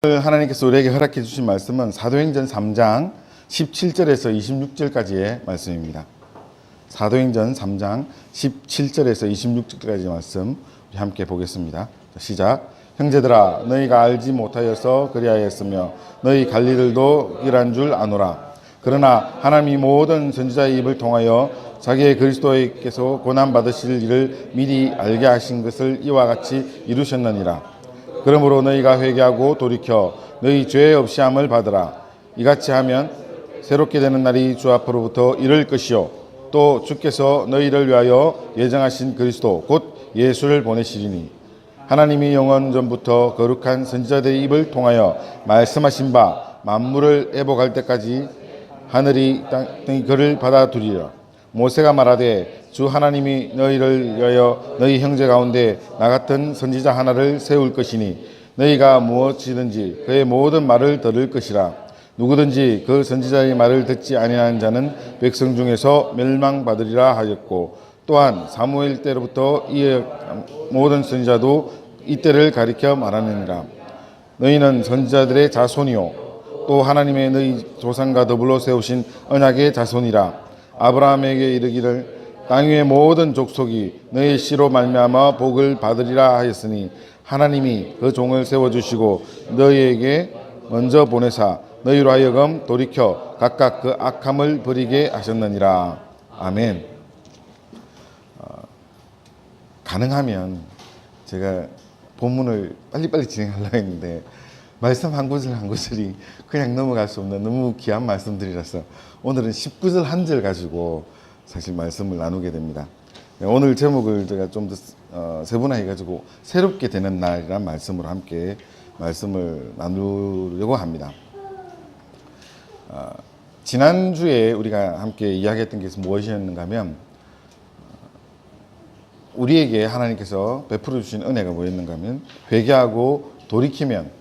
하나님께서 우리에게 허락해 주신 말씀은 사도행전 3장 17절에서 26절까지의 말씀입니다. 사도행전 3장 17절에서 26절까지의 말씀 우리 함께 보겠습니다. 시작. 형제들아 너희가 알지 못하여서 그리하였으며 너희 관리들도 이란 줄 아노라. 그러나 하나님이 모든 선지자의 입을 통하여 자기의 그리스도께서 고난 받으실 일을 미리 알게 하신 것을 이와 같이 이루셨느니라. 그러므로 너희가 회개하고 돌이켜 너희 죄 없이 함을 받으라. 이같이 하면 새롭게 되는 날이 주 앞으로부터 이를 것이요 또 주께서 너희를 위하여 예정하신 그리스도 곧 예수를 보내시리니 하나님이 영원 전부터 거룩한 선지자들의 입을 통하여 말씀하신 바 만물을 회복할 때까지 하늘이 땅이 그를 받아두리라. 모세가 말하되 주 하나님이 너희를 위하여 너희 형제 가운데 나 같은 선지자 하나를 세울 것이니 너희가 무엇이든지 그의 모든 말을 들을 것이라. 누구든지 그 선지자의 말을 듣지 아니하는 자는 백성 중에서 멸망받으리라 하였고 또한 사무엘 때로부터 이 모든 선지자도 이때를 가리켜 말하느니라. 너희는 선지자들의 자손이요 또 하나님의 너희 조상과 더불어 세우신 언약의 자손이라. 아브라함에게 이르기를 땅 위의 모든 족속이 너희 씨로 말미암아 복을 받으리라 하였으니 하나님이 그 종을 세워주시고 너희에게 먼저 보내사 너희로 하여금 돌이켜 각각 그 악함을 버리게 하셨느니라. 아멘. 가능하면 제가 본문을 빨리빨리 진행하려고 했는데 말씀 한 구절 한 구절이 그냥 넘어갈 수 없는 너무 귀한 말씀들이라서 오늘은 19절 한 절 가지고 사실 말씀을 나누게 됩니다. 오늘 제목을 제가 좀 더 세분화해 가지고 새롭게 되는 날이란 말씀으로 함께 말씀을 나누려고 합니다. 지난주에 우리가 함께 이야기했던 게 무엇이었는가 하면 우리에게 하나님께서 베풀어 주신 은혜가 뭐였는가 하면 회개하고 돌이키면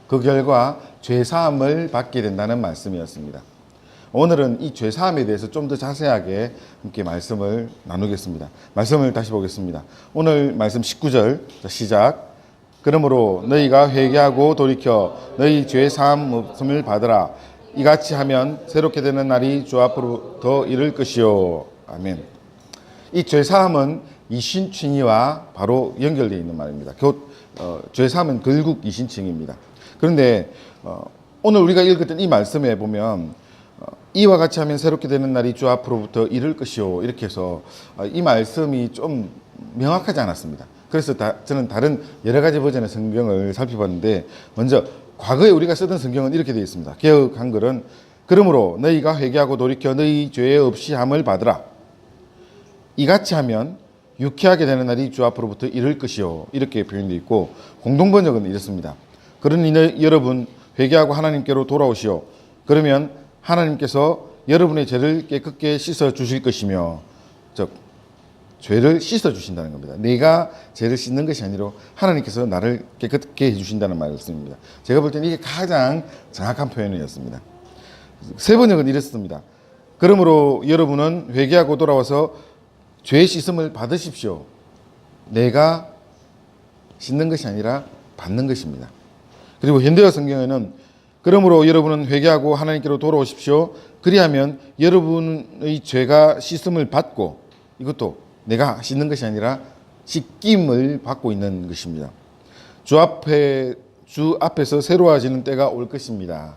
그 결과 죄사함을 받게 된다는 말씀이었습니다. 오늘은 이 죄사함에 대해서 좀 더 자세하게 함께 말씀을 나누겠습니다. 말씀을 다시 보겠습니다. 오늘 말씀 19절 시작. 그러므로 너희가 회개하고 돌이켜 너희 죄사함 없음을 받으라. 이같이 하면 새롭게 되는 날이 주 앞으로부터 이를 것이요. 아멘. 이 죄사함은 이신칭의와 바로 연결되어 있는 말입니다. 죄사함은 결국 이신칭입니다. 그런데 오늘 우리가 읽었던 이 말씀에 보면 이와 같이 하면 새롭게 되는 날이 주 앞으로부터 이를 것이요 이렇게 해서 이 말씀이 좀 명확하지 않았습니다. 그래서 저는 다른 여러 가지 버전의 성경을 살펴봤는데 먼저 과거에 우리가 쓰던 성경은 이렇게 되어 있습니다. 개역 한글은 그러므로 너희가 회개하고 돌이켜 너희 죄 없이 함을 받으라. 이같이 하면 유쾌하게 되는 날이 주 앞으로부터 이를 것이요 이렇게 표현되어 있고 공동번역은 이렇습니다. 그러니 여러분 회개하고 하나님께로 돌아오시오. 그러면 하나님께서 여러분의 죄를 깨끗게 씻어 주실 것이며, 즉 죄를 씻어 주신다는 겁니다. 내가 죄를 씻는 것이 아니라 하나님께서 나를 깨끗게 해주신다는 말씀입니다. 제가 볼 때는 이게 가장 정확한 표현이었습니다. 세 번역은 이랬습니다. 그러므로 여러분은 회개하고 돌아와서 죄 씻음을 받으십시오. 내가 씻는 것이 아니라 받는 것입니다. 그리고 현대어 성경에는 그러므로 여러분은 회개하고 하나님께로 돌아오십시오. 그리하면 여러분의 죄가 씻음을 받고 이것도 내가 씻는 것이 아니라 씻김을 받고 있는 것입니다. 주 앞에서 새로워지는 때가 올 것입니다.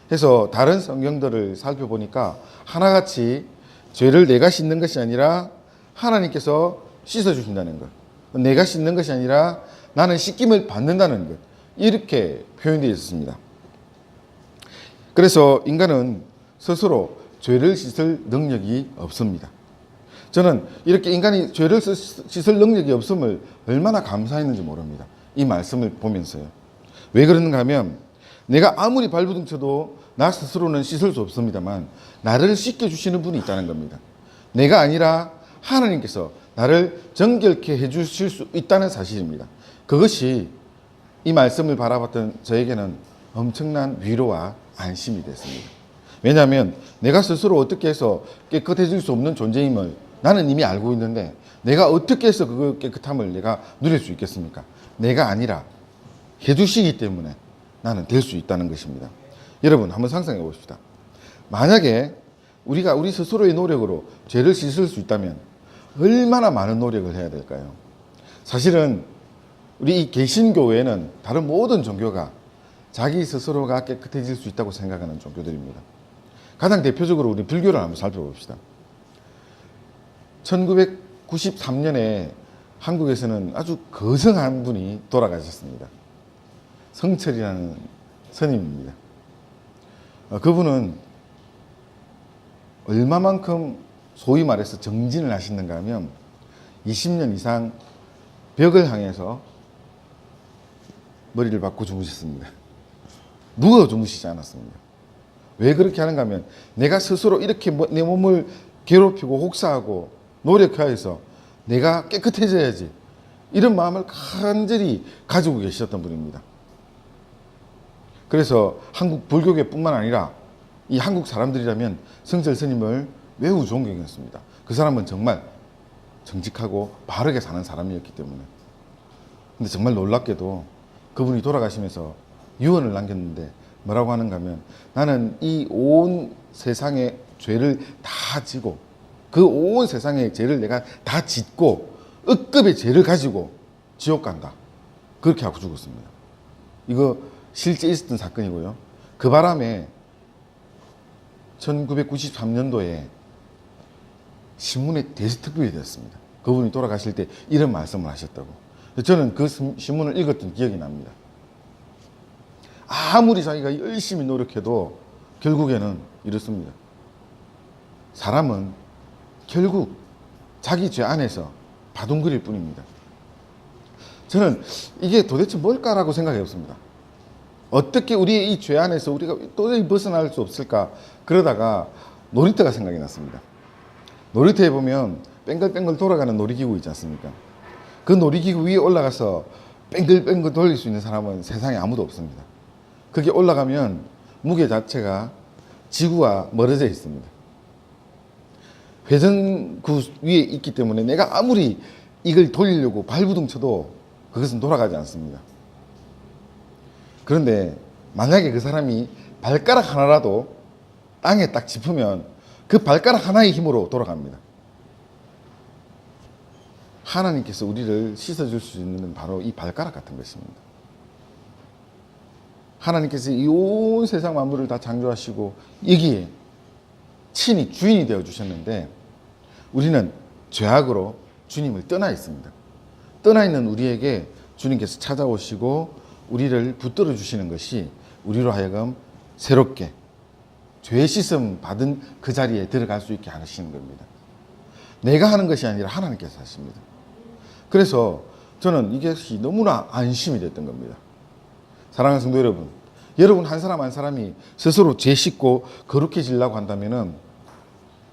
그래서 다른 성경들을 살펴보니까 하나같이 죄를 내가 씻는 것이 아니라 하나님께서 씻어주신다는 것, 내가 씻는 것이 아니라 나는 씻김을 받는다는 것, 이렇게 표현되어 있습니다. 그래서 인간은 스스로 죄를 씻을 능력이 없습니다. 저는 이렇게 인간이 죄를 씻을 능력이 없음을 얼마나 감사했는지 모릅니다. 이 말씀을 보면서요. 왜 그러는가 하면 내가 아무리 발버둥 쳐도 나 스스로는 씻을 수 없습니다만 나를 씻겨주시는 분이 있다는 겁니다. 내가 아니라 하나님께서 나를 정결케 해주실 수 있다는 사실입니다. 그것이 이 말씀을 바라봤던 저에게는 엄청난 위로와 안심이 됐습니다. 왜냐하면 내가 스스로 어떻게 해서 깨끗해질 수 없는 존재임을 나는 이미 알고 있는데 내가 어떻게 해서 그 깨끗함을 내가 누릴 수 있겠습니까? 내가 아니라 해주시기 때문에 나는 될 수 있다는 것입니다. 여러분 한번 상상해 봅시다. 만약에 우리가 우리 스스로의 노력으로 죄를 씻을 수 있다면 얼마나 많은 노력을 해야 될까요? 사실은 우리 이 개신교회는 다른 모든 종교가 자기 스스로가 깨끗해질 수 있다고 생각하는 종교들입니다. 가장 대표적으로 우리 불교를 한번 살펴봅시다. 1993년에 한국에서는 아주 거성한 분이 돌아가셨습니다. 성철이라는 스님입니다. 그분은 얼마만큼 소위 말해서 정진을 하시는가 하면 20년 이상 벽을 향해서 머리를 박고 주무셨습니다. 누워 주무시지 않았습니다. 왜 그렇게 하는가 하면 내가 스스로 이렇게 내 몸을 괴롭히고 혹사하고 노력하여서 내가 깨끗해져야지, 이런 마음을 간절히 가지고 계셨던 분입니다. 그래서 한국 불교계뿐만 아니라 이 한국 사람들이라면 성철 스님을 매우 존경했습니다. 그 사람은 정말 정직하고 바르게 사는 사람이었기 때문에. 근데 정말 놀랍게도 그분이 돌아가시면서 유언을 남겼는데 뭐라고 하는가 하면, 나는 이 온 세상의 죄를 다 지고 그 온 세상의 죄를 내가 다 짓고 억급의 죄를 가지고 지옥 간다, 그렇게 하고 죽었습니다. 이거 실제 있었던 사건이고요. 그 바람에 1993년도에 신문에 대서특필이 되었습니다. 그분이 돌아가실 때 이런 말씀을 하셨다고. 저는 그 신문을 읽었던 기억이 납니다. 아무리 자기가 열심히 노력해도 결국에는 이렇습니다. 사람은 결국 자기 죄 안에서 바둥거릴 뿐입니다. 저는 이게 도대체 뭘까라고 생각해 봤습니다. 어떻게 우리의 이 죄 안에서 우리가 도저히 벗어날 수 없을까? 그러다가 놀이터가 생각이 났습니다. 놀이터에 보면 뺑글뺑글 돌아가는 놀이기구 있지 않습니까? 그 놀이기구 위에 올라가서 뺑글뺑글 돌릴 수 있는 사람은 세상에 아무도 없습니다. 거기 올라가면 무게 자체가 지구와 멀어져 있습니다. 회전구 위에 있기 때문에 내가 아무리 이걸 돌리려고 발부둥 쳐도 그것은 돌아가지 않습니다. 그런데 만약에 그 사람이 발가락 하나라도 땅에 딱 짚으면 그 발가락 하나의 힘으로 돌아갑니다. 하나님께서 우리를 씻어줄 수 있는 건 바로 이 발가락 같은 것입니다. 하나님께서 이 온 세상 만물을 다 창조하시고 여기에 친히 주인이 되어 주셨는데, 우리는 죄악으로 주님을 떠나 있습니다. 떠나 있는 우리에게 주님께서 찾아오시고 우리를 붙들어 주시는 것이 우리로 하여금 새롭게 죄 씻음 받은 그 자리에 들어갈 수 있게 하시는 겁니다. 내가 하는 것이 아니라 하나님께서 하십니다. 그래서 저는 이것이 너무나 안심이 됐던 겁니다. 사랑하는 성도 여러분, 여러분 한 사람 한 사람이 스스로 죄 씻고 거룩해지려고 한다면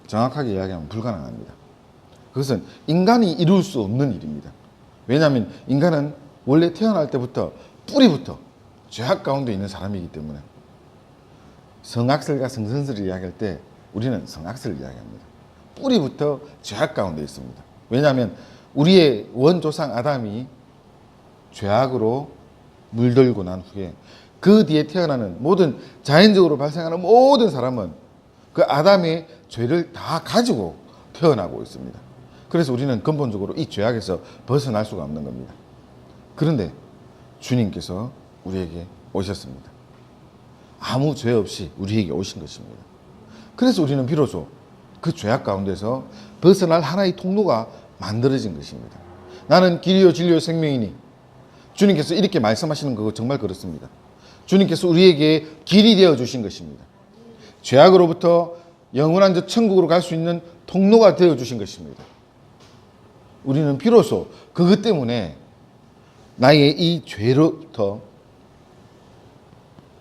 정확하게 이야기하면 불가능합니다. 그것은 인간이 이룰 수 없는 일입니다. 왜냐하면 인간은 원래 태어날 때부터 뿌리부터 죄악 가운데 있는 사람이기 때문에. 성악설과 성선설을 이야기할 때 우리는 성악설을 이야기합니다. 뿌리부터 죄악 가운데 있습니다. 왜냐하면 우리의 원조상 아담이 죄악으로 물들고 난 후에 그 뒤에 태어나는 모든 자연적으로 발생하는 모든 사람은 그 아담의 죄를 다 가지고 태어나고 있습니다. 그래서 우리는 근본적으로 이 죄악에서 벗어날 수가 없는 겁니다. 그런데 주님께서 우리에게 오셨습니다. 아무 죄 없이 우리에게 오신 것입니다. 그래서 우리는 비로소 그 죄악 가운데서 벗어날 하나의 통로가 만들어진 것입니다. 나는 길이요 진리요 생명이니, 주님께서 이렇게 말씀하시는 거 정말 그렇습니다. 주님께서 우리에게 길이 되어 주신 것입니다. 죄악으로부터 영원한 저 천국으로 갈 수 있는 통로가 되어 주신 것입니다. 우리는 비로소 그것 때문에 나의 이 죄로부터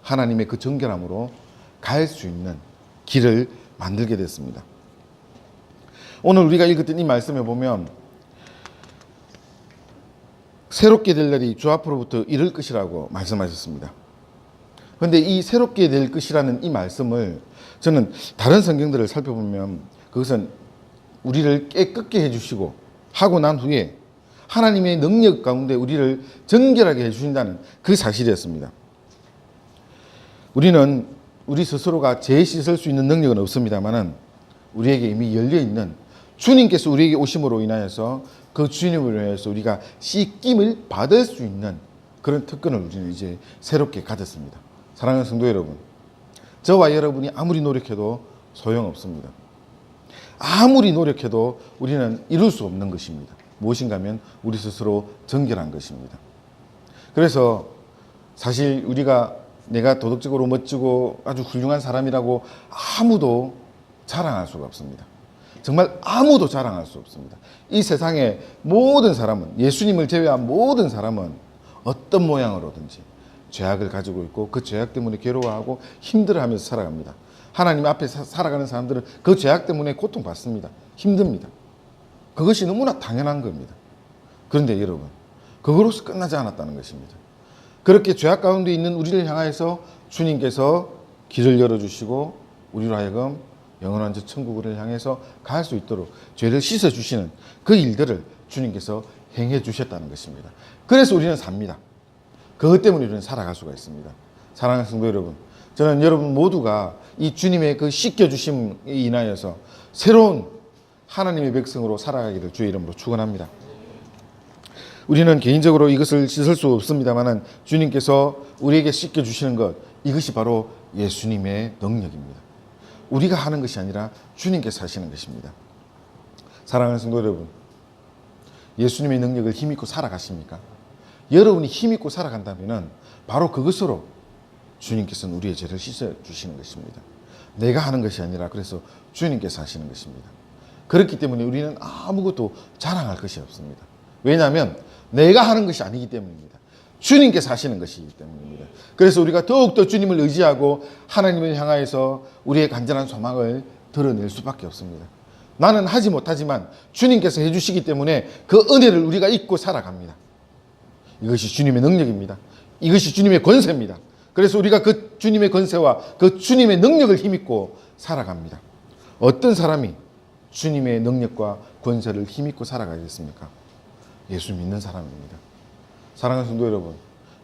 하나님의 그 정결함으로 갈 수 있는 길을 만들게 됐습니다. 오늘 우리가 읽었던 이 말씀에 보면 새롭게 될 날이 주 앞으로부터 이를 것이라고 말씀하셨습니다. 그런데 이 새롭게 될 것이라는 이 말씀을 저는 다른 성경들을 살펴보면 그것은 우리를 깨끗게 해주시고 하고 난 후에 하나님의 능력 가운데 우리를 정결하게 해주신다는 그 사실이었습니다. 우리는 우리 스스로가 죄 씻을 수 있는 능력은 없습니다만은 우리에게 이미 열려있는 주님께서 우리에게 오심으로 인하여서 그 주님으로 인해서 우리가 씻김을 받을 수 있는 그런 특권을 우리는 이제 새롭게 가졌습니다. 사랑하는 성도 여러분, 저와 여러분이 아무리 노력해도 소용없습니다. 아무리 노력해도 우리는 이룰 수 없는 것입니다. 무엇인가 하면 우리 스스로 정결한 것입니다. 그래서 사실 우리가 내가 도덕적으로 멋지고 아주 훌륭한 사람이라고 아무도 자랑할 수가 없습니다. 정말 아무도 자랑할 수 없습니다. 이 세상의 모든 사람은, 예수님을 제외한 모든 사람은 어떤 모양으로든지 죄악을 가지고 있고 그 죄악 때문에 괴로워하고 힘들어하면서 살아갑니다. 하나님 앞에 살아가는 사람들은 그 죄악 때문에 고통받습니다. 힘듭니다. 그것이 너무나 당연한 겁니다. 그런데 여러분, 그거로서 끝나지 않았다는 것입니다. 그렇게 죄악 가운데 있는 우리를 향하여서 주님께서 길을 열어주시고 우리로 하여금 영원한 저 천국을 향해서 갈 수 있도록 죄를 씻어주시는 그 일들을 주님께서 행해 주셨다는 것입니다. 그래서 우리는 삽니다. 그것 때문에 우리는 살아갈 수가 있습니다. 사랑하는 성도 여러분, 저는 여러분 모두가 이 주님의 그 씻겨주심에 인하여서 새로운 하나님의 백성으로 살아가기를 주의 이름으로 축원합니다. 우리는 개인적으로 이것을 씻을 수 없습니다만 주님께서 우리에게 씻겨주시는 것, 이것이 바로 예수님의 능력입니다. 우리가 하는 것이 아니라 주님께서 하시는 것입니다. 사랑하는 성도 여러분, 예수님의 능력을 힘입고 살아가십니까? 여러분이 힘입고 살아간다면 바로 그것으로 주님께서는 우리의 죄를 씻어주시는 것입니다. 내가 하는 것이 아니라 그래서 주님께서 하시는 것입니다. 그렇기 때문에 우리는 아무것도 자랑할 것이 없습니다. 왜냐하면 내가 하는 것이 아니기 때문입니다. 주님께서 하시는 것이기 때문입니다. 그래서 우리가 더욱더 주님을 의지하고 하나님을 향하여서 우리의 간절한 소망을 드러낼 수밖에 없습니다. 나는 하지 못하지만 주님께서 해주시기 때문에 그 은혜를 우리가 잊고 살아갑니다. 이것이 주님의 능력입니다. 이것이 주님의 권세입니다. 그래서 우리가 그 주님의 권세와 그 주님의 능력을 힘입고 살아갑니다. 어떤 사람이 주님의 능력과 권세를 힘입고 살아가겠습니까? 예수 믿는 사람입니다. 사랑하는 성도 여러분,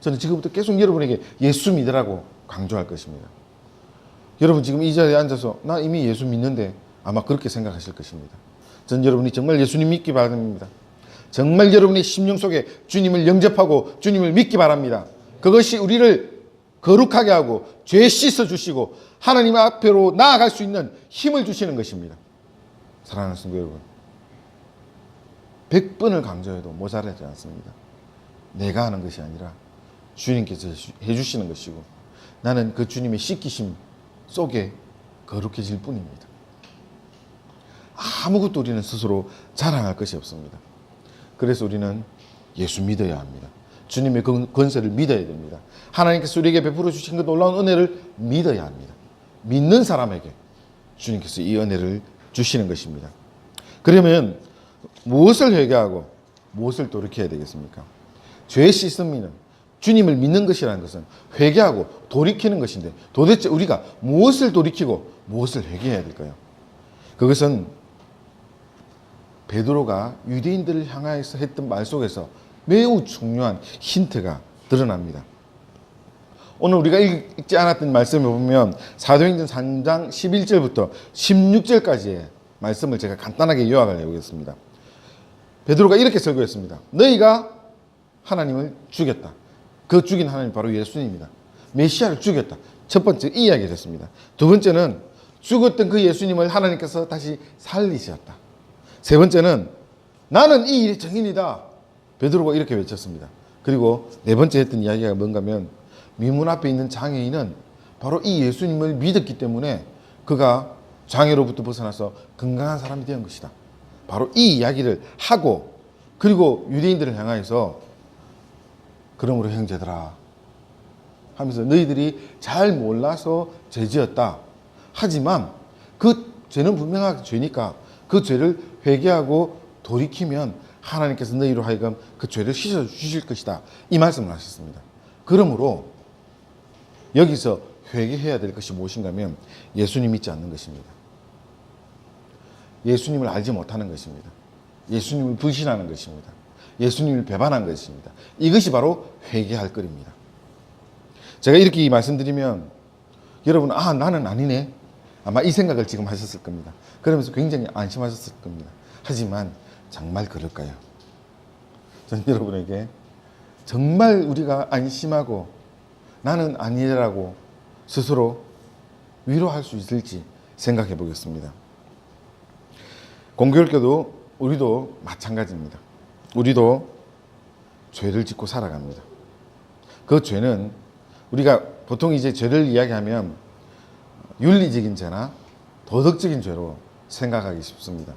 저는 지금부터 계속 여러분에게 예수 믿으라고 강조할 것입니다. 여러분 지금 이 자리에 앉아서 나 이미 예수 믿는데 아마 그렇게 생각하실 것입니다. 저는 여러분이 정말 예수님 믿기 바랍니다. 정말 여러분의 심령 속에 주님을 영접하고 주님을 믿기 바랍니다. 그것이 우리를 거룩하게 하고 죄 씻어주시고 하나님 앞으로 나아갈 수 있는 힘을 주시는 것입니다. 사랑하는 성도 여러분, 100번을 강조해도 모자라지 않습니다. 내가 하는 것이 아니라 주님께서 해주시는 것이고 나는 그 주님의 씻기심 속에 거룩해질 뿐입니다. 아무것도 우리는 스스로 자랑할 것이 없습니다. 그래서 우리는 예수 믿어야 합니다. 주님의 권세를 믿어야 됩니다. 하나님께서 우리에게 베풀어 주신 그 놀라운 은혜를 믿어야 합니다. 믿는 사람에게 주님께서 이 은혜를 주시는 것입니다. 그러면 무엇을 회개하고 무엇을 돌이켜야 되겠습니까? 죄 씻음이는 주님을 믿는 것이라는 것은 회개하고 돌이키는 것인데 도대체 우리가 무엇을 돌이키고 무엇을 회개해야 될까요? 그것은 베드로가 유대인들을 향하여서 했던 말 속에서 매우 중요한 힌트가 드러납니다. 오늘 우리가 읽지 않았던 말씀을 보면 사도행전 3장 11절부터 16절까지의 말씀을 제가 간단하게 요약을 해보겠습니다. 베드로가 이렇게 설교했습니다. 너희가 하나님을 죽였다. 그 죽인 하나님이 바로 예수님입니다. 메시아를 죽였다. 첫 번째 이 이야기를 했습니다. 두 번째는 죽었던 그 예수님을 하나님께서 다시 살리셨다. 세 번째는 나는 이 일의 증인이다. 베드로가 이렇게 외쳤습니다. 그리고 네 번째 했던 이야기가 뭔가 하면 미문 앞에 있는 장애인은 바로 이 예수님을 믿었기 때문에 그가 장애로부터 벗어나서 건강한 사람이 된 것이다. 바로 이 이야기를 하고 그리고 유대인들을 향하여서 그러므로 형제들아 하면서 너희들이 잘 몰라서 죄지었다. 하지만 그 죄는 분명하게 죄니까 그 죄를 회개하고 돌이키면 하나님께서 너희로 하여금 그 죄를 씻어 주실 것이다. 이 말씀을 하셨습니다. 그러므로 여기서 회개해야 될 것이 무엇인가 하면 예수님 믿지 않는 것입니다. 예수님을 알지 못하는 것입니다. 예수님을 불신하는 것입니다. 예수님을 배반한 것입니다. 이것이 바로 회개할 것입니다. 제가 이렇게 말씀드리면 여러분, 아, 나는 아니네. 아마 이 생각을 지금 하셨을 겁니다. 그러면서 굉장히 안심하셨을 겁니다. 하지만 정말 그럴까요? 저는 여러분에게 정말 우리가 안심하고 나는 아니라고 스스로 위로할 수 있을지 생각해 보겠습니다. 공교롭게도 우리도 마찬가지입니다. 우리도 죄를 짓고 살아갑니다. 그 죄는 우리가 보통 이제 죄를 이야기하면 윤리적인 죄나 도덕적인 죄로 생각하기 쉽습니다.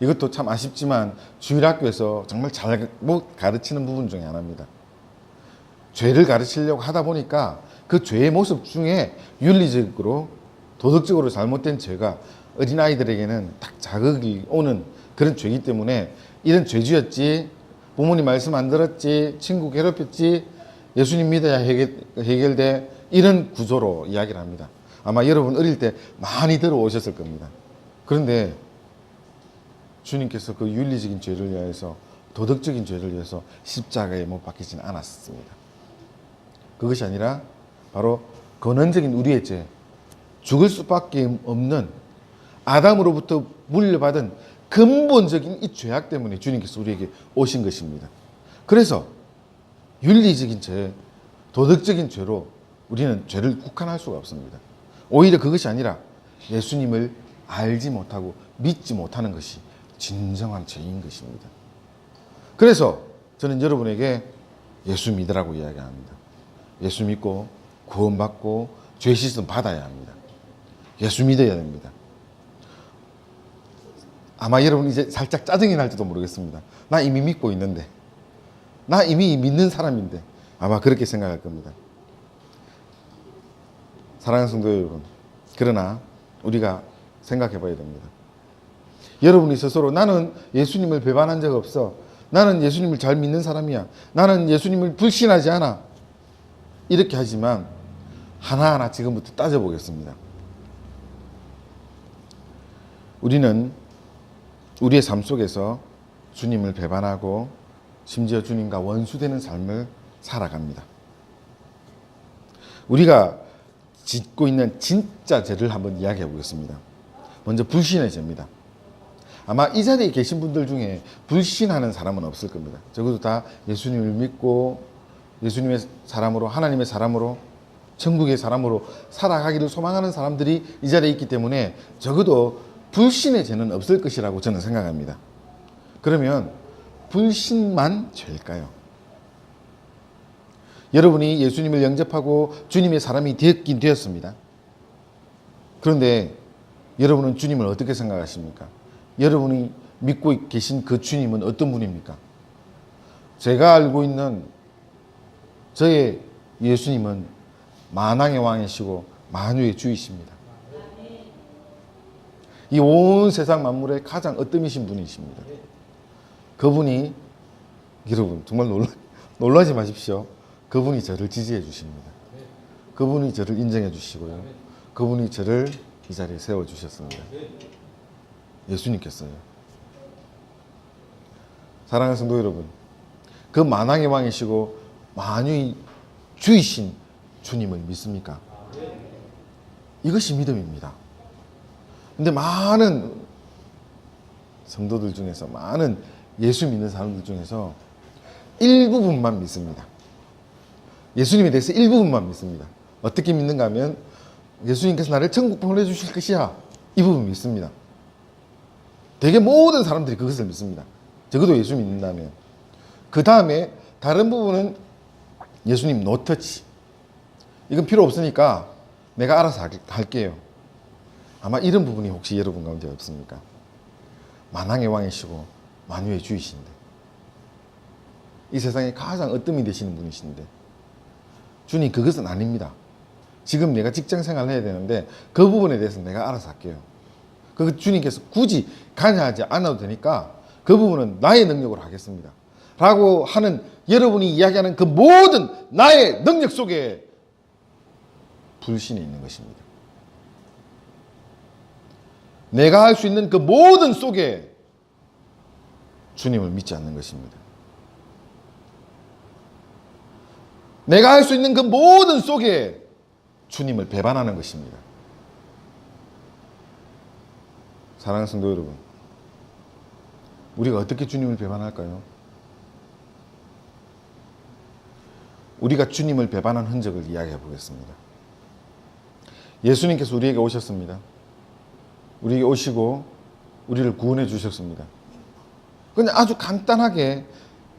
이것도 참 아쉽지만 주일학교에서 정말 잘 가르치는 부분 중에 하나입니다. 죄를 가르치려고 하다 보니까 그 죄의 모습 중에 윤리적으로 도덕적으로 잘못된 죄가 어린아이들에게는 딱 자극이 오는 그런 죄이기 때문에 이런 죄지었지, 부모님 말씀 안 들었지, 친구 괴롭혔지, 예수님 믿어야 해결돼, 이런 구조로 이야기를 합니다. 아마 여러분 어릴 때 많이 들어오셨을 겁니다. 그런데 주님께서 그 윤리적인 죄를 위해서, 도덕적인 죄를 위해서 십자가에 못 박히지는 않았습니다. 그것이 아니라 바로 근원적인 우리의 죄, 죽을 수밖에 없는 아담으로부터 물려받은 근본적인 이 죄악 때문에 주님께서 우리에게 오신 것입니다. 그래서 윤리적인 죄, 도덕적인 죄로 우리는 죄를 국한할 수가 없습니다. 오히려 그것이 아니라 예수님을 알지 못하고 믿지 못하는 것이 진정한 죄인 것입니다. 그래서 저는 여러분에게 예수 믿으라고 이야기합니다. 예수 믿고 구원받고 죄 씻음 받아야 합니다. 예수 믿어야 됩니다. 아마 여러분 이제 살짝 짜증이 날지도 모르겠습니다. 나 이미 믿고 있는데, 나 이미 믿는 사람인데, 아마 그렇게 생각할 겁니다. 사랑하는 성도 여러분, 그러나 우리가 생각해 봐야 됩니다. 여러분이 스스로 나는 예수님을 배반한 적 없어, 나는 예수님을 잘 믿는 사람이야, 나는 예수님을 불신하지 않아, 이렇게 하지만 하나하나 지금부터 따져보겠습니다. 우리는 우리의 삶 속에서 주님을 배반하고 심지어 주님과 원수되는 삶을 살아갑니다. 우리가 짓고 있는 진짜 죄를 한번 이야기해 보겠습니다. 먼저 불신의 죄입니다. 아마 이 자리에 계신 분들 중에 불신하는 사람은 없을 겁니다. 적어도 다 예수님을 믿고 예수님의 사람으로, 하나님의 사람으로, 천국의 사람으로 살아가기를 소망하는 사람들이 이 자리에 있기 때문에 적어도 불신의 죄는 없을 것이라고 저는 생각합니다. 그러면 불신만 죄일까요? 여러분이 예수님을 영접하고 주님의 사람이 되었긴 되었습니다. 그런데 여러분은 주님을 어떻게 생각하십니까? 여러분이 믿고 계신 그 주님은 어떤 분입니까? 제가 알고 있는 저의 예수님은 만왕의 왕이시고 만유의 주이십니다. 이 온 세상 만물의 가장 으뜸이신 분이십니다. 그분이, 여러분 정말 놀라지 마십시오. 그분이 저를 지지해 주십니다. 그분이 저를 인정해 주시고요. 그분이 저를 이 자리에 세워 주셨습니다. 예수님께서요. 사랑하는 성도 여러분, 그 만왕의 왕이시고 만유의 주이신 주님을 믿습니까? 이것이 믿음입니다. 근데 많은 성도들 중에서, 많은 예수 믿는 사람들 중에서 일부분만 믿습니다. 예수님에 대해서 일부분만 믿습니다. 어떻게 믿는가 하면 예수님께서 나를 천국 보내주실 것이야, 이 부분 믿습니다. 되게 모든 사람들이 그것을 믿습니다. 적어도 예수 믿는다면. 그 다음에 다른 부분은 예수님 노터치, 이건 필요 없으니까 내가 알아서 할게요. 아마 이런 부분이 혹시 여러분 가운데 없습니까? 만왕의 왕이시고 만유의 주이신데, 이 세상에 가장 으뜸이 되시는 분이신데, 주님 그것은 아닙니다. 지금 내가 직장 생활을 해야 되는데 그 부분에 대해서 내가 알아서 할게요. 그 주님께서 굳이 관여하지 않아도 되니까 그 부분은 나의 능력으로 하겠습니다 라고 하는, 여러분이 이야기하는 그 모든 나의 능력 속에 불신이 있는 것입니다. 내가 할 수 있는 그 모든 속에 주님을 믿지 않는 것입니다. 내가 할 수 있는 그 모든 속에 주님을 배반하는 것입니다. 사랑하는 성도 여러분, 우리가 어떻게 주님을 배반할까요? 우리가 주님을 배반한 흔적을 이야기해 보겠습니다. 예수님께서 우리에게 오셨습니다. 우리에게 오시고 우리를 구원해 주셨습니다. 근데 아주 간단하게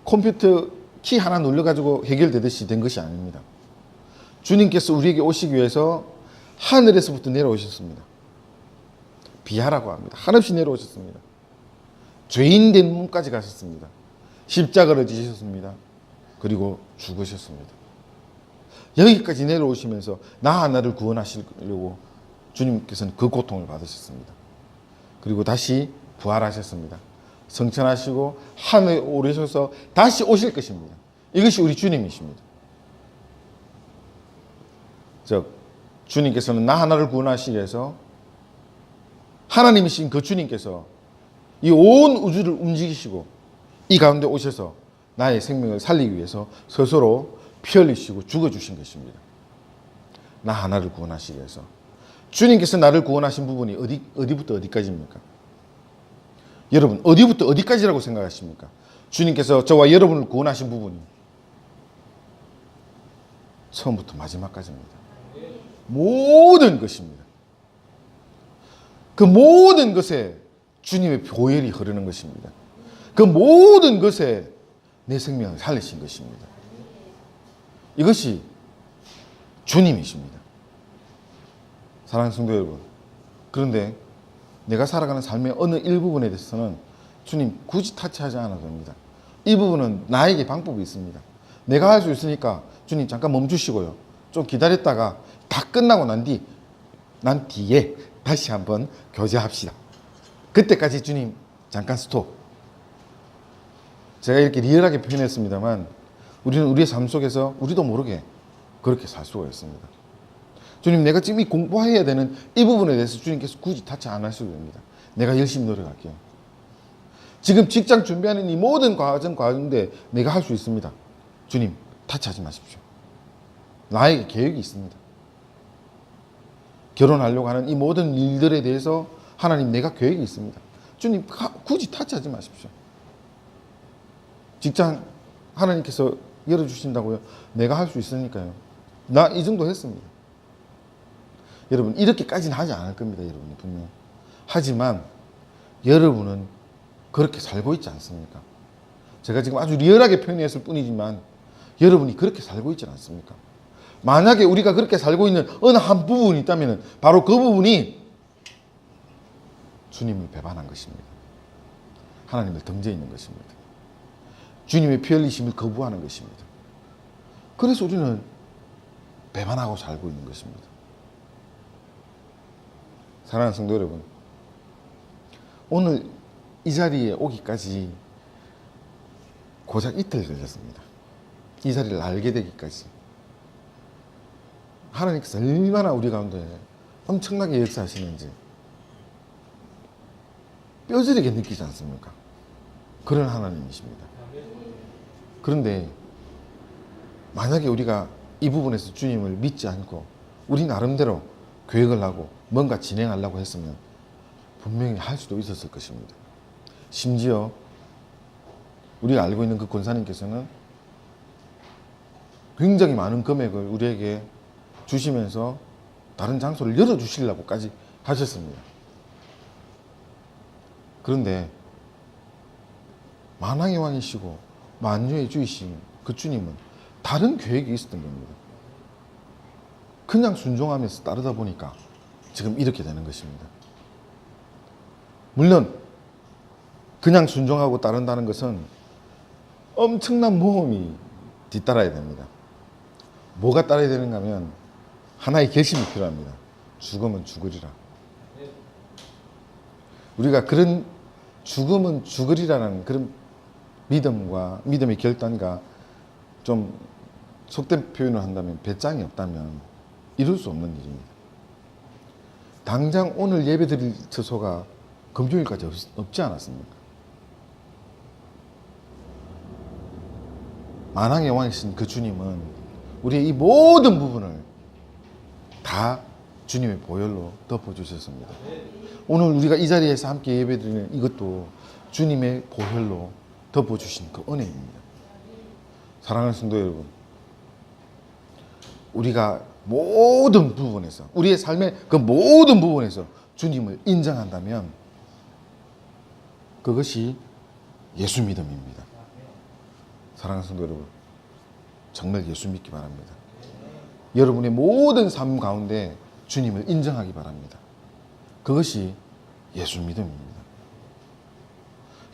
컴퓨터 키 하나 눌러가지고 해결되듯이 된 것이 아닙니다. 주님께서 우리에게 오시기 위해서 하늘에서부터 내려오셨습니다. 비하라고 합니다. 한없이 내려오셨습니다. 죄인 된 몸까지 가셨습니다. 십자가를 지셨습니다. 그리고 죽으셨습니다. 여기까지 내려오시면서 나 하나를 구원하시려고 주님께서는 그 고통을 받으셨습니다. 그리고 다시 부활하셨습니다. 성천하시고 하늘에 오르셔서 다시 오실 것입니다. 이것이 우리 주님이십니다. 즉 주님께서는 나 하나를 구원하시기 위해서 하나님이신 그 주님께서 이 온 우주를 움직이시고 이 가운데 오셔서 나의 생명을 살리기 위해서 스스로 피 흘리시고 죽어주신 것입니다. 나 하나를 구원하시기 위해서. 주님께서 나를 구원하신 부분이 어디부터 어디까지입니까? 여러분, 어디부터 어디까지라고 생각하십니까? 주님께서 저와 여러분을 구원하신 부분이 처음부터 마지막까지입니다. 모든 것입니다. 그 모든 것에 주님의 보혈이 흐르는 것입니다. 그 모든 것에 내 생명을 살리신 것입니다. 이것이 주님이십니다. 사랑하는 성도 여러분, 그런데 내가 살아가는 삶의 어느 일부분에 대해서는 주님 굳이 타치하지 않아도 됩니다. 이 부분은 나에게 방법이 있습니다. 내가 할 수 있으니까 주님 잠깐 멈추시고요. 좀 기다렸다가 다 끝나고 난 뒤에 다시 한번 교제합시다. 그때까지 주님 잠깐 스톱. 제가 이렇게 리얼하게 표현했습니다만 우리는 우리의 삶 속에서 우리도 모르게 그렇게 살 수가 있습니다. 주님, 내가 지금 이 공부해야 되는 이 부분에 대해서 주님께서 굳이 타치 안 하셔도 됩니다. 내가 열심히 노력할게요. 지금 직장 준비하는 이 모든 과정 가운데 내가 할 수 있습니다. 주님, 타치하지 마십시오. 나에게 계획이 있습니다. 결혼하려고 하는 이 모든 일들에 대해서 하나님, 내가 계획이 있습니다. 주님, 굳이 타치하지 마십시오. 직장 하나님께서 열어주신다고요? 내가 할 수 있으니까요. 나 이 정도 했습니다. 여러분, 이렇게까지는 하지 않을 겁니다. 여러분이 분명. 하지만 여러분은 그렇게 살고 있지 않습니까? 제가 지금 아주 리얼하게 표현했을 뿐이지만 여러분이 그렇게 살고 있지 않습니까? 만약에 우리가 그렇게 살고 있는 어느 한 부분이 있다면 바로 그 부분이 주님을 배반한 것입니다. 하나님을 등져 있는 것입니다. 주님의 피 흘리심을 거부하는 것입니다. 그래서 우리는 배반하고 살고 있는 것입니다. 사랑하는 성도 여러분, 오늘 이 자리에 오기까지 고작 이틀 걸렸습니다. 이 자리를 알게 되기까지. 하나님께서 얼마나 우리 가운데 엄청나게 역사하시는지 뼈저리게 느끼지 않습니까? 그런 하나님이십니다. 그런데 만약에 우리가 이 부분에서 주님을 믿지 않고 우리 나름대로 계획을 하고 뭔가 진행하려고 했으면 분명히 할 수도 있었을 것입니다. 심지어 우리가 알고 있는 그 권사님께서는 굉장히 많은 금액을 우리에게 주시면서 다른 장소를 열어주시려고까지 하셨습니다. 그런데 만왕의 왕이시고 만유의 주이신 그 주님은 다른 계획이 있었던 겁니다. 그냥 순종하면서 따르다 보니까 지금 이렇게 되는 것입니다. 물론 그냥 순종하고 따른다는 것은 엄청난 모험이 뒤따라야 됩니다. 뭐가 따라야 되는가 하면 하나의 결심이 필요합니다. 죽으면 죽으리라. 우리가 그런 죽으면 죽으리라는 그런 믿음의 결단과 좀 속된 표현을 한다면 배짱이 없다면 이룰 수 없는 일입니다. 당장 오늘 예배 드릴 처소가 금요일까지 없지 않았습니까? 만왕의 왕이신 그 주님은 우리의 이 모든 부분을 다 주님의 보혈로 덮어주셨습니다. 오늘 우리가 이 자리에서 함께 예배드리는 이것도 주님의 보혈로 덮어주신 그 은혜입니다. 사랑하는 성도 여러분, 우리가 모든 부분에서, 우리의 삶의 그 모든 부분에서 주님을 인정한다면 그것이 예수 믿음입니다. 사랑하는 성도 여러분, 정말 예수 믿기 바랍니다. 여러분의 모든 삶 가운데 주님을 인정하기 바랍니다. 그것이 예수 믿음입니다.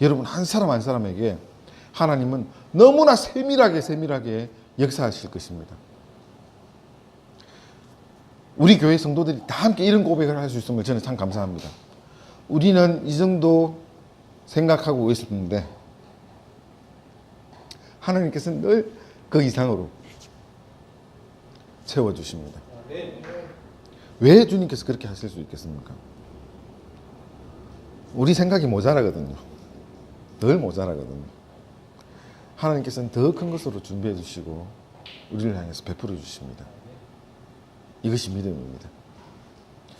여러분, 한 사람 한 사람에게 하나님은 너무나 세밀하게 역사하실 것입니다. 우리 교회 성도들이 다 함께 이런 고백을 할 수 있음을 저는 참 감사합니다. 우리는 이 정도 생각하고 있었는데 하나님께서는 늘 그 이상으로 채워주십니다. 왜 주님께서 그렇게 하실 수 있겠습니까? 우리 생각이 모자라거든요. 늘 모자라거든요. 하나님께서는 더 큰 것으로 준비해 주시고 우리를 향해서 베풀어 주십니다. 이것이 믿음입니다.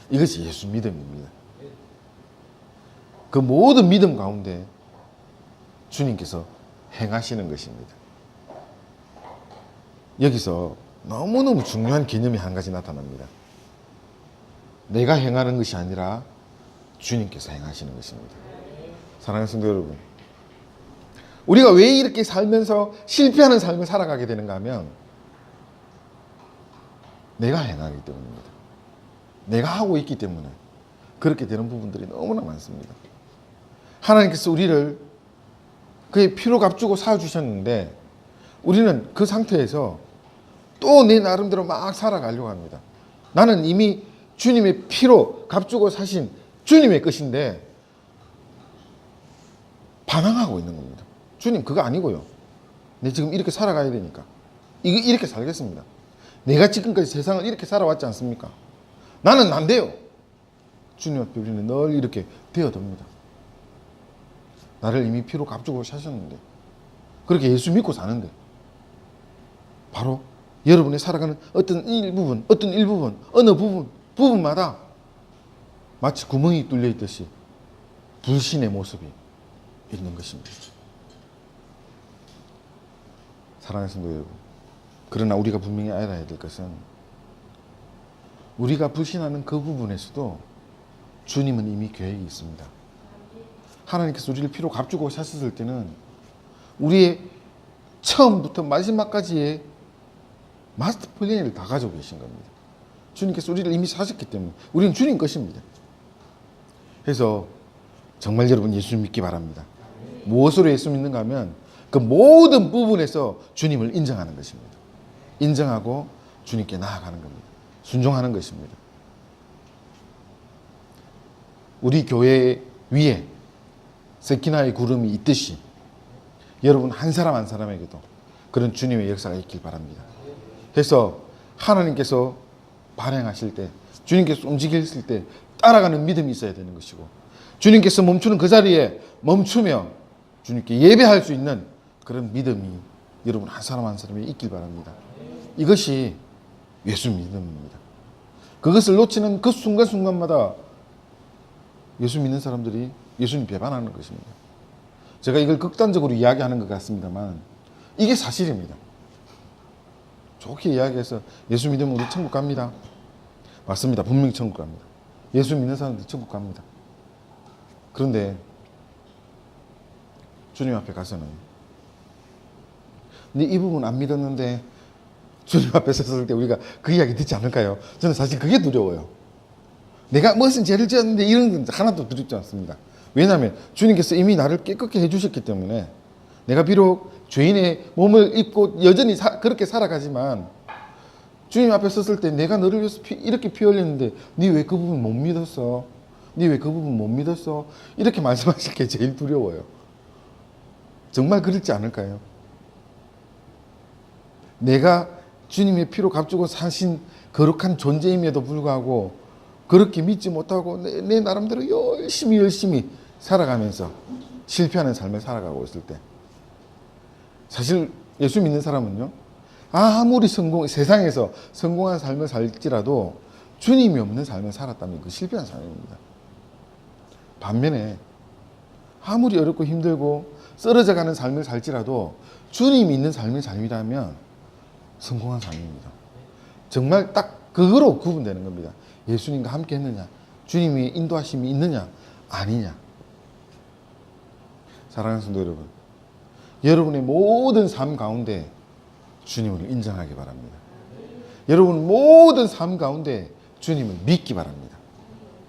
이것이 예수 믿음입니다. 그 모든 믿음 가운데 주님께서 행하시는 것입니다. 여기서 너무너무 중요한 개념이 한 가지 나타납니다. 내가 행하는 것이 아니라 주님께서 행하시는 것입니다. 사랑하는 성도 여러분, 우리가 왜 이렇게 살면서 실패하는 삶을 살아가게 되는가 하면 내가 행하기 때문입니다. 내가 하고 있기 때문에 그렇게 되는 부분들이 너무나 많습니다. 하나님께서 우리를 그의 피로 값주고 사주셨는데 우리는 그 상태에서 또 내 나름대로 막 살아가려고 합니다. 나는 이미 주님의 피로 값주고 사신 주님의 것인데 반항하고 있는 겁니다. 주님 그거 아니고요. 내 지금 이렇게 살아가야 되니까 이렇게 살겠습니다. 내가 지금까지 세상을 이렇게 살아왔지 않습니까? 나는 안 돼요. 주님 앞에 우리는 늘 이렇게 되어듭니다. 나를 이미 피로 값주고 사셨는데, 그렇게 예수 믿고 사는데 바로 여러분이 살아가는 어떤 일부분, 어느 부분마다 마치 구멍이 뚫려 있듯이 불신의 모습이 있는 것입니다. 사랑하는 성도 여러분, 그러나 우리가 분명히 알아야 될 것은 우리가 불신하는 그 부분에서도 주님은 이미 계획이 있습니다. 하나님께서 우리를 피로 값주고 사셨을 때는 우리의 처음부터 마지막까지의 마스터 플랜을 다 가지고 계신 겁니다. 주님께서 우리를 이미 사셨기 때문에 우리는 주님 것입니다. 그래서 정말 여러분 예수 믿기 바랍니다. 무엇으로 예수 믿는가 하면 그 모든 부분에서 주님을 인정하는 것입니다. 인정하고 주님께 나아가는 겁니다. 순종하는 것입니다. 우리 교회 위에 세키나의 구름이 있듯이 여러분 한 사람 한 사람에게도 그런 주님의 역사가 있길 바랍니다. 그래서 하나님께서 발행하실 때, 주님께서 움직이실 때 따라가는 믿음이 있어야 되는 것이고, 주님께서 멈추는 그 자리에 멈추며 주님께 예배할 수 있는 그런 믿음이 여러분 한 사람 한 사람에 있길 바랍니다. 이것이 예수 믿음입니다. 그것을 놓치는 그 순간순간마다 예수 믿는 사람들이 예수님 배반하는 것입니다. 제가 이걸 극단적으로 이야기하는 것 같습니다만 이게 사실입니다. 좋게 이야기해서 예수 믿으면 우리 천국 갑니다. 맞습니다. 분명히 천국 갑니다. 예수 믿는 사람들 천국 갑니다. 그런데 주님 앞에 가서는 근데 이 부분 안 믿었는데 주님 앞에 섰을 때 우리가 그 이야기 듣지 않을까요? 저는 사실 그게 두려워요. 내가 무슨 죄를 지었는데 이런 건 하나도 두렵지 않습니다. 왜냐하면 주님께서 이미 나를 깨끗게 해주셨기 때문에 내가 비록 죄인의 몸을 입고 여전히 그렇게 살아가지만 주님 앞에 섰을 때 내가 너를 위해서 이렇게 피 흘렸는데 네 왜 그 부분 못 믿었어? 네 왜 그 부분 못 믿었어? 이렇게 말씀하실 게 제일 두려워요. 정말 그렇지 않을까요? 내가 주님의 피로 값주고 사신 거룩한 존재임에도 불구하고 그렇게 믿지 못하고 내 나름대로 열심히 살아가면서 실패하는 삶을 살아가고 있을 때 사실 예수 믿는 사람은요 아무리 세상에서 성공한 삶을 살지라도 주님이 없는 삶을 살았다면 그 실패한 삶입니다. 반면에 아무리 어렵고 힘들고 쓰러져가는 삶을 살지라도 주님이 있는 삶의 삶이라면 성공한 삶입니다. 정말 딱 그거로 구분되는 겁니다. 예수님과 함께 했느냐, 주님의 인도하심이 있느냐 아니냐. 사랑하는 성도 여러분, 여러분의 모든 삶 가운데 주님을 인정하기 바랍니다. 여러분 모든 삶 가운데 주님을 믿기 바랍니다.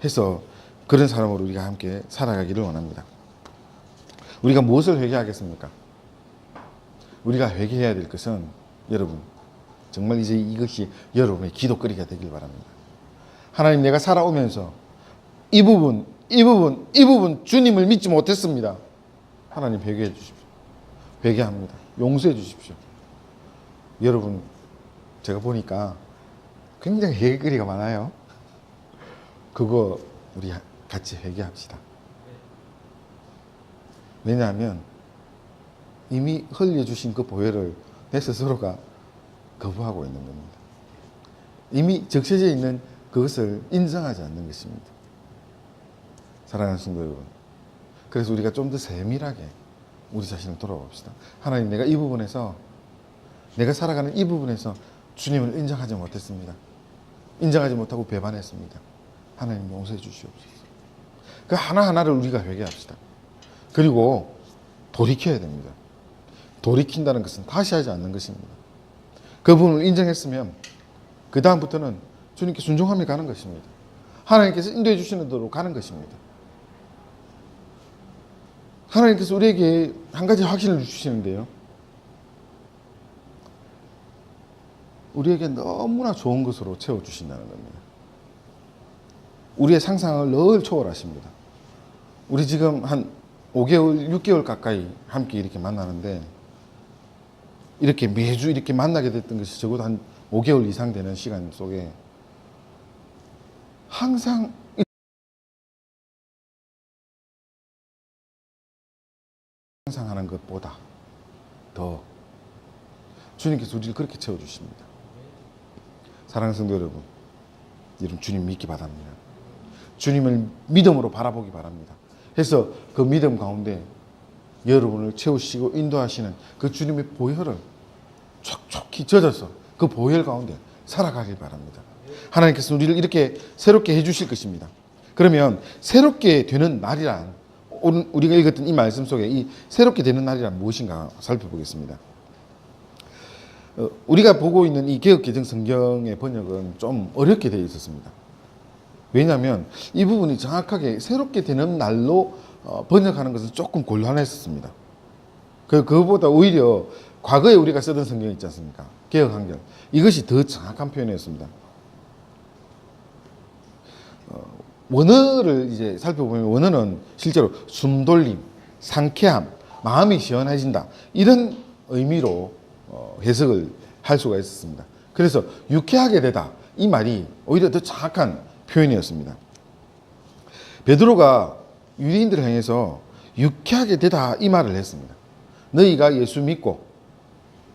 해서 그런 사람으로 우리가 함께 살아가기를 원합니다. 우리가 무엇을 회개하겠습니까? 우리가 회개해야 될 것은 여러분, 정말 이제 이것이 여러분의 기도거리가 되길 바랍니다. 하나님, 내가 살아오면서 이 부분 주님을 믿지 못했습니다. 하나님 회개해 주십시오. 회개합니다. 용서해 주십시오. 여러분, 제가 보니까 굉장히 회개거리가 많아요. 그거 우리 같이 회개합시다. 왜냐하면 이미 흘려주신 그 보혈을 내 스스로가 거부하고 있는 겁니다. 이미 적셔져 있는 그것을 인정하지 않는 것입니다. 사랑하는 성도 여러분, 그래서 우리가 좀 더 세밀하게 우리 자신을 돌아봅시다. 하나님, 내가 이 부분에서, 내가 살아가는 이 부분에서 주님을 인정하지 못했습니다. 인정하지 못하고 배반했습니다. 하나님 용서해 주시옵소서. 그 하나하나를 우리가 회개합시다. 그리고 돌이켜야 됩니다. 돌이킨다는 것은 다시 하지 않는 것입니다. 그 부분을 인정했으면 그 다음부터는 주님께 순종하며 가는 것입니다. 하나님께서 인도해 주시는 대로 가는 것입니다. 하나님께서 우리에게 한 가지 확신을 주시는데요, 우리에게 너무나 좋은 것으로 채워주신다는 겁니다. 우리의 상상을 늘 초월하십니다. 우리 지금 한 5개월, 6개월 가까이 함께 이렇게 만나는데, 이렇게 매주 이렇게 만나게 됐던 것이 적어도 한 5개월 이상 되는 시간 속에 항상 상상하는 것보다 더 주님께서 우리를 그렇게 채워주십니다. 사랑하는 성도 여러분, 주님 믿기 바랍니다. 주님을 믿음으로 바라보기 바랍니다. 해서 그 믿음 가운데 여러분을 채우시고 인도하시는 그 주님의 보혈을 촉촉히 젖어서 그 보혈 가운데 살아가길 바랍니다. 하나님께서 우리를 이렇게 새롭게 해주실 것입니다. 그러면 새롭게 되는 날이란, 오늘 우리가 읽었던 이 말씀 속에 이 새롭게 되는 날이란 무엇인가 살펴보겠습니다. 우리가 보고 있는 이 개역개정 성경의 번역은 좀 어렵게 되어 있었습니다. 왜냐하면 이 부분이 정확하게 새롭게 되는 날로 번역하는 것은 조금 곤란했었습니다. 그거보다 오히려 과거에 우리가 쓰던 성경 있지 않습니까? 개역한결. 이것이 더 정확한 표현이었습니다. 원어를 이제 살펴보면 원어는 실제로 숨돌림, 상쾌함, 마음이 시원해진다, 이런 의미로 해석을 할 수가 있었습니다. 그래서 유쾌하게 되다, 이 말이 오히려 더 정확한 표현이었습니다. 베드로가 유대인들을 향해서 유쾌하게 되다, 이 말을 했습니다. 너희가 예수 믿고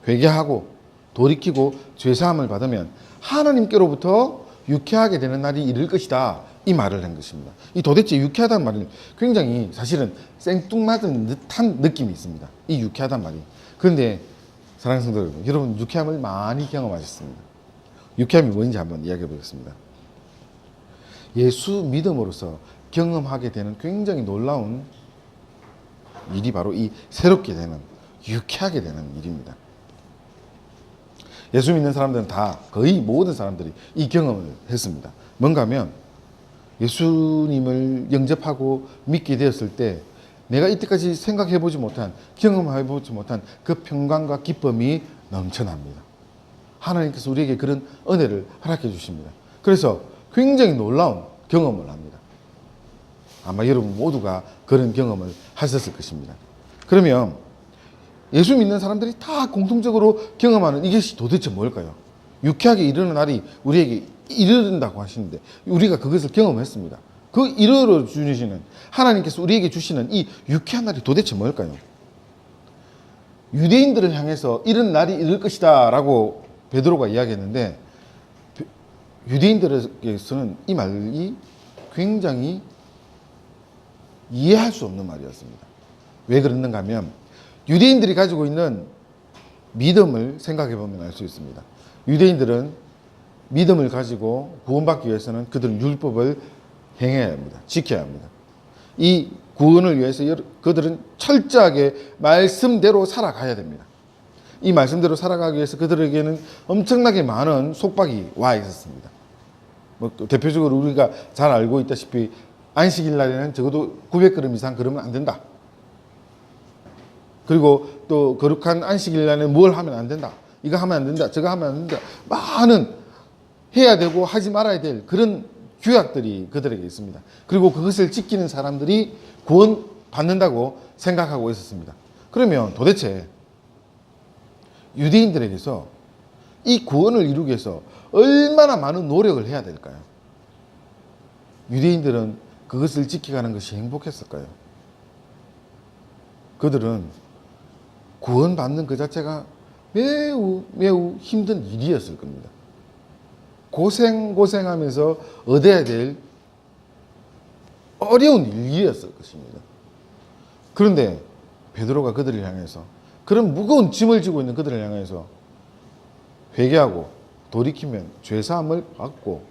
회개하고 돌이키고 죄사함을 받으면 하나님께로부터 유쾌하게 되는 날이 이를 것이다, 이 말을 한 것입니다. 이 도대체 유쾌하다는 말은 굉장히 사실은 생뚱맞은 듯한 느낌이 있습니다. 이 유쾌하다는 말이. 그런데 사랑하는 성도 여러분, 유쾌함을 많이 경험하셨습니다. 유쾌함이 뭔지 한번 이야기해 보겠습니다. 예수 믿음으로써 경험하게 되는 굉장히 놀라운 일이 바로 이 새롭게 되는, 유쾌하게 되는 일입니다. 예수 믿는 사람들은 다, 거의 모든 사람들이 이 경험을 했습니다. 뭔가 하면 예수님을 영접하고 믿게 되었을 때 내가 이때까지 생각해보지 못한, 경험해보지 못한 그 평강과 기쁨이 넘쳐납니다. 하나님께서 우리에게 그런 은혜를 허락해 주십니다. 그래서 굉장히 놀라운 경험을 합니다. 아마 여러분 모두가 그런 경험을 하셨을 것입니다. 그러면 예수 믿는 사람들이 다 공통적으로 경험하는 이것이 도대체 뭘까요? 유쾌하게 이르는 날이 우리에게 이르른다고 하시는데 우리가 그것을 경험했습니다. 그 이르러 주시는 하나님께서 우리에게 주시는 이 유쾌한 날이 도대체 뭘까요? 유대인들을 향해서 이런 날이 이를 것이다 라고 베드로가 이야기했는데, 유대인들에게서는 이 말이 굉장히 이해할 수 없는 말이었습니다. 왜 그랬는가 하면 유대인들이 가지고 있는 믿음을 생각해 보면 알 수 있습니다. 유대인들은 믿음을 가지고 구원받기 위해서는 그들은 율법을 행해야 합니다. 지켜야 합니다. 이 구원을 위해서 그들은 철저하게 말씀대로 살아가야 됩니다. 이 말씀대로 살아가기 위해서 그들에게는 엄청나게 많은 속박이 와 있었습니다. 뭐 대표적으로 우리가 잘 알고 있다시피 안식일 날에는 적어도 900g 이상 걸으면 안 된다. 그리고 또 거룩한 안식일 날에는 뭘 하면 안 된다. 이거 하면 안 된다. 저거 하면 안 된다. 많은 해야 되고 하지 말아야 될 그런 규약들이 그들에게 있습니다. 그리고 그것을 지키는 사람들이 구원 받는다고 생각하고 있었습니다. 그러면 도대체 유대인들에게서 이 구원을 이루기 위해서 얼마나 많은 노력을 해야 될까요? 유대인들은 그것을 지켜가는 것이 행복했을까요? 그들은 구원받는 그 자체가 매우 힘든 일이었을 겁니다. 고생하면서 얻어야 될 어려운 일이었을 것입니다. 그런데 베드로가 그들을 향해서, 그런 무거운 짐을 지고 있는 그들을 향해서 회개하고 돌이키면 죄사함을 받고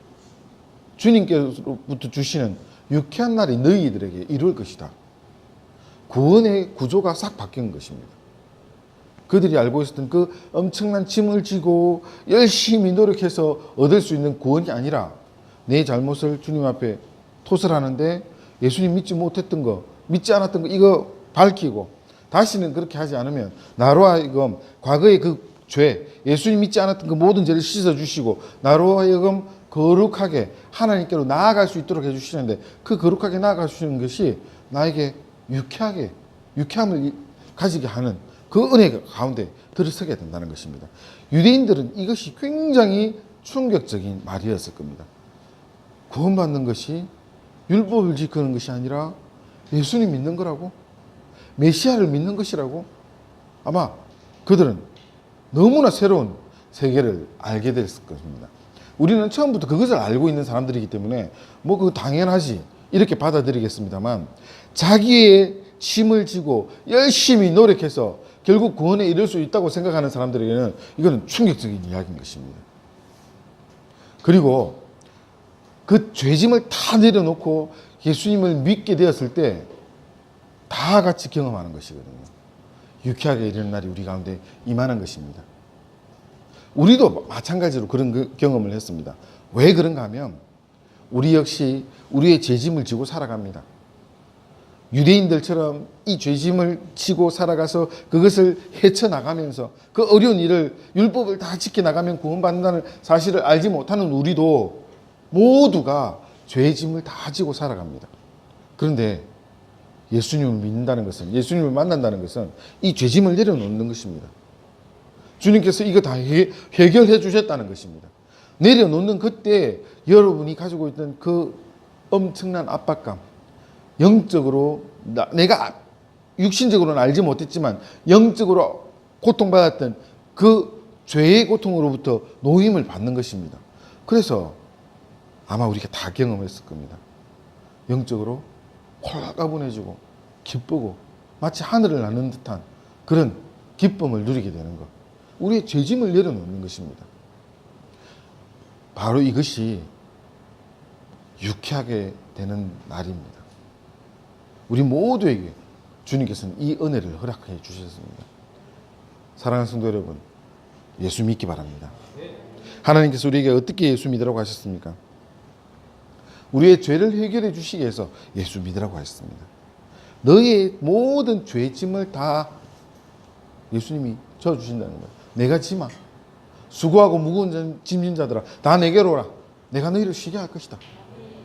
주님께로부터 주시는 유쾌한 날이 너희들에게 이룰 것이다. 구원의 구조가 싹 바뀐 것입니다. 그들이 알고 있었던 그 엄청난 짐을 지고 열심히 노력해서 얻을 수 있는 구원이 아니라 내 잘못을 주님 앞에 토설하는데 예수님 믿지 못했던 거, 믿지 않았던 거 이거 밝히고 다시는 그렇게 하지 않으면 나로 하여금 과거의 그 죄, 예수님 믿지 않았던 그 모든 죄를 씻어주시고 나로 하여금 거룩하게 하나님께로 나아갈 수 있도록 해주시는데 그 거룩하게 나아갈 수 있는 것이 나에게 유쾌함을 가지게 하는 그 은혜 가운데 들어서게 된다는 것입니다. 유대인들은 이것이 굉장히 충격적인 말이었을 겁니다. 구원받는 것이 율법을 지키는 것이 아니라 예수님 믿는 거라고? 메시아를 믿는 것이라고? 아마 그들은 너무나 새로운 세계를 알게 됐을 것입니다. 우리는 처음부터 그것을 알고 있는 사람들이기 때문에 뭐 그거 당연하지 이렇게 받아들이겠습니다만 자기의 짐을 지고 열심히 노력해서 결국 구원에 이를 수 있다고 생각하는 사람들에게는 이거는 충격적인 이야기인 것입니다. 그리고 그 죄짐을 다 내려놓고 예수님을 믿게 되었을 때 다 같이 경험하는 것이거든요. 유쾌하게 이르는 날이 우리 가운데 임하는 것입니다. 우리도 마찬가지로 그런 경험을 했습니다. 왜 그런가 하면 우리 역시 우리의 죄짐을 지고 살아갑니다. 유대인들처럼 이 죄짐을 지고 살아가서 그것을 헤쳐나가면서 그 어려운 일을 율법을 다 지켜나가면 구원받는다는 사실을 알지 못하는 우리도 모두가 죄짐을 다 지고 살아갑니다. 그런데 예수님을 믿는다는 것은, 예수님을 만난다는 것은 이 죄짐을 내려놓는 것입니다. 주님께서 이거 다 해결해 주셨다는 것입니다. 내려놓는 그때 여러분이 가지고 있던 그 엄청난 압박감, 영적으로 내가 육신적으로는 알지 못했지만 영적으로 고통받았던 그 죄의 고통으로부터 노임을 받는 것입니다. 그래서 아마 우리가 다 경험했을 겁니다. 영적으로 홀가분해지고 기쁘고 마치 하늘을 나는 듯한 그런 기쁨을 누리게 되는 것. 우리의 죄짐을 내려놓는 것입니다. 바로 이것이 유쾌하게 되는 날입니다. 우리 모두에게 주님께서는 이 은혜를 허락해 주셨습니다. 사랑하는 성도 여러분, 예수 믿기 바랍니다. 하나님께서 우리에게 어떻게 예수 믿으라고 하셨습니까? 우리의 죄를 해결해 주시기 위해서 예수 믿으라고 하셨습니다. 너의 모든 죄짐을 다 예수님이 져주신다는 거예요. 내가 지마. 수고하고 무거운 짐진 자들아 다 내게로 오라. 내가 너희를 쉬게 할 것이다.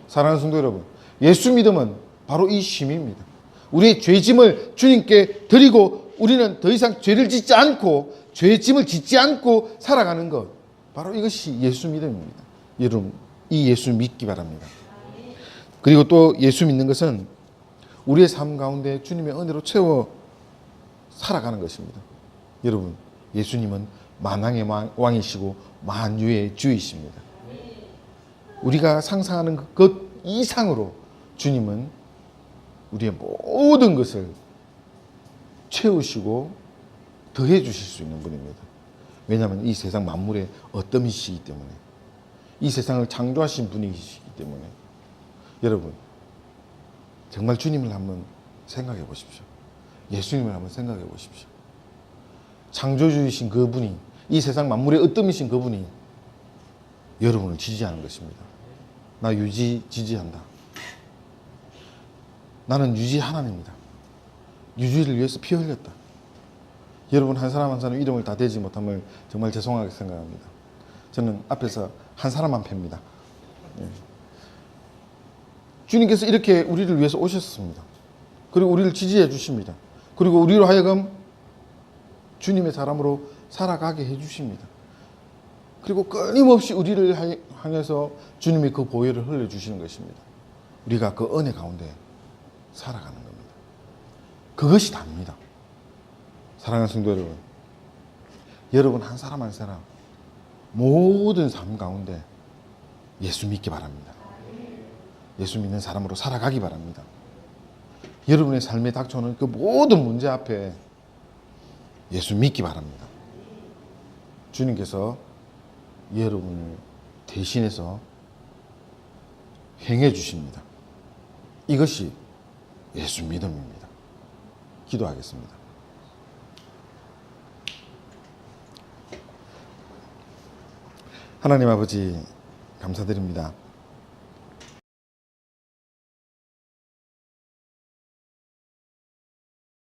사랑하는 성도 여러분, 예수 믿음은 바로 이 쉼입니다. 우리의 죄짐을 주님께 드리고 우리는 더 이상 죄를 짓지 않고 죄짐을 짓지 않고 살아가는 것, 바로 이것이 예수 믿음입니다. 여러분, 이 예수 믿기 바랍니다. 그리고 또 예수 믿는 것은 우리의 삶 가운데 주님의 은혜로 채워 살아가는 것입니다. 여러분, 예수님은 만왕의 왕이시고 만유의 주이십니다. 우리가 상상하는 것 이상으로 주님은 우리의 모든 것을 채우시고 더해 주실 수 있는 분입니다. 왜냐하면 이 세상 만물의 어떠이시기 때문에, 이 세상을 창조하신 분이시기 때문에. 여러분, 정말 주님을 한번 생각해 보십시오. 예수님을 한번 생각해 보십시오. 창조주이신 그분이, 이 세상 만물의 으뜸이신 그분이 여러분을 지지하는 것입니다. 나 유지 지지한다. 나는 유지 하나님이다. 유지를 위해서 피 흘렸다. 여러분 한 사람 한 사람 이름을 다 대지 못함을 정말 죄송하게 생각합니다. 저는 앞에서 한 사람만 팹니다. 주님께서 이렇게 우리를 위해서 오셨습니다. 그리고 우리를 지지해 주십니다. 그리고 우리로 하여금 주님의 사람으로 살아가게 해 주십니다. 그리고 끊임없이 우리를 향해서 주님이 그 보혈을 흘려주시는 것입니다. 우리가 그 은혜 가운데 살아가는 겁니다. 그것이 답니다. 사랑하는 성도 여러분, 여러분 한 사람 한 사람 모든 삶 가운데 예수 믿기 바랍니다. 예수 믿는 사람으로 살아가기 바랍니다. 여러분의 삶에 닥쳐오는 그 모든 문제 앞에 예수 믿기 바랍니다. 주님께서 여러분을 대신해서 행해 주십니다. 이것이 예수 믿음입니다. 기도하겠습니다. 하나님 아버지, 감사드립니다.